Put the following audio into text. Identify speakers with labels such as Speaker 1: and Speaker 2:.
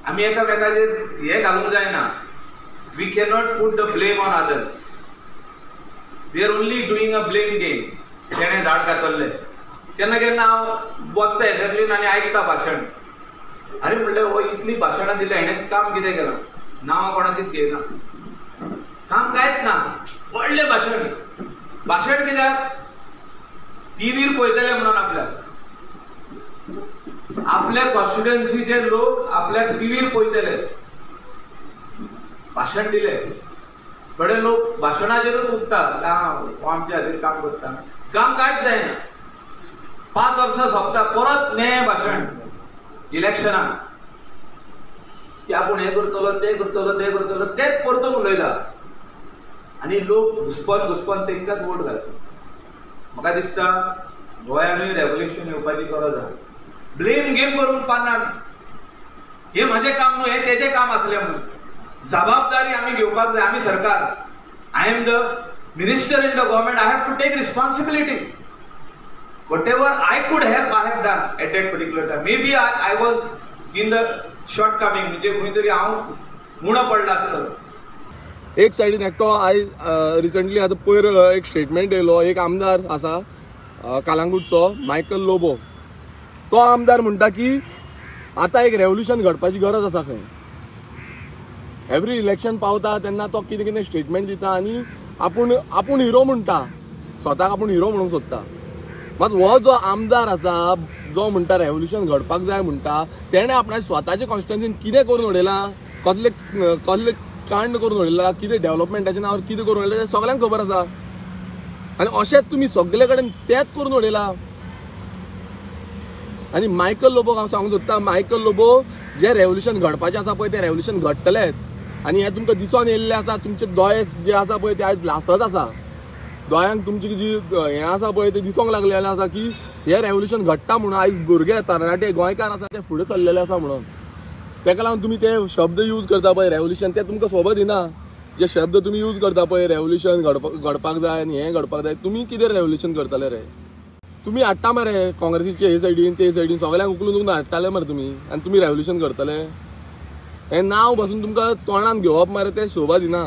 Speaker 1: आमी एकामेकाचेर हे घालूंक जायना. We cannot put the blame on others. We are only doing a blame game. तेणें झाड कातरलें तेन्ना केन्ना हांव बसता एसेंब्लीन आनी आयकता भाशण. अरे म्हणलें हो इतली भाशणां दिली हेणें काम कितें केलां? नांवां कोणाचीच घेयना, काम कांयच ना. व्हडलें भाशण. भाशण कित्याक? टीव्हीर पळयतले म्हणून आपल्या कॉन्स्टिट्युएन्सीचे लोक आपल्या टीव्हीर पळयतले. भाशण दिलें. थोडे लोक भाशणाचेरूच उठतात, हो आमच्या खातीर काम करता. काम कांयच जायना. 5 वर्सां सोंपता परत नये भाशण इलेक्शनाक की आपूण हें करतलो तें करतलो तें करतलो तेच परतून उलयता आनी लोक घुस्पन घुस्पन तेंकाच वोट घालता. म्हाका दिसता गोंयांतूय रेव्होल्युशन येवपाची गरज आसा. ब्लेम गेम करून उपकारना. हे म्हजें काम न्हू, हें तेजें काम आसलें म्हणून जबाबदारी आमी घेवपाक जाय. आमी सरकार, I am the minister in the government, I have to take responsibility. Whatever I could help, I have done at that particular time. Maybe I was in the shortcoming. म्हणजे खंय तरी हांव उणो पडला आसतलो.
Speaker 2: एक सायडीन एकटो रिसंटली आतां पयर एक स्टेटमेंट येयलो. एक आमदार आसा कालांगूटचो मायकल लोबो. तो आमदार म्हणटा की आतां एक रेव्होल्युशन घडपाची गरज आसा खंय. एवरी इलेक्शन पावता तेन्ना तो कितें कितें स्टेटमेंट दिता आनी आपूण हिरो म्हणटा. स्वताक आपूण हिरो म्हणूंक सोदता. मात हो जो आमदार आसा जो म्हणटा रेव्होल्युशन घडपाक जाय म्हणटा, तेणें आपणा स्वताच्या कॉन्स्टिट्युएन्सीन कितें करून उडयलां, कसले कांड करून उडयला, कितें डेव्हलपमेंटाच्या नांवार कितें करून उडयलां तें सगळ्यांक खबर आसा. आनी अशेंच तुमी सगळे कडेन तेंच करून उडयलां. आनी मायकल लोबोक हांव सांगूंक सोदता, मायकल लोबो जे रेव्होल्युशन घडपाचें आसा पळय तें रेव्होल्युशन घडटलेंच. आनी हें तुमकां दिसून येयल्लें आसा. तुमचे दोळे जे आसा पळय ते आयज लासत आसा. गोंयांक तुमची जी हें आसा पळय ते दिसूंक लागलेलें आसा की हे रेव्होल्युशन घडटा म्हणून आयज भुरगे तरणाटे गोंयकार आसा ते फुडें सरलेले आसा म्हणून. तेका लागून तुमी ते शब्द यूज करता पळय रेव्होल्युशन, ते तुमकां सोबत दिना. जे शब्द तुमी यूज करता पळय रेव्होल्युशन घडपाक जाय आनी हें घडपाक जाय, तुमी कितें रेव्होल्युशन करतले रे? तुमी हाडटा मरे काँग्रेसीचे हे सायडीन ते सायडीन सगळ्यांक उखलून हाडटाले मरे तुमी, आनी तुमी रेव्होल्युशन करतले. हें नांव बसून तुमकां तोंडान घेवप मरे तें शोभा दिना.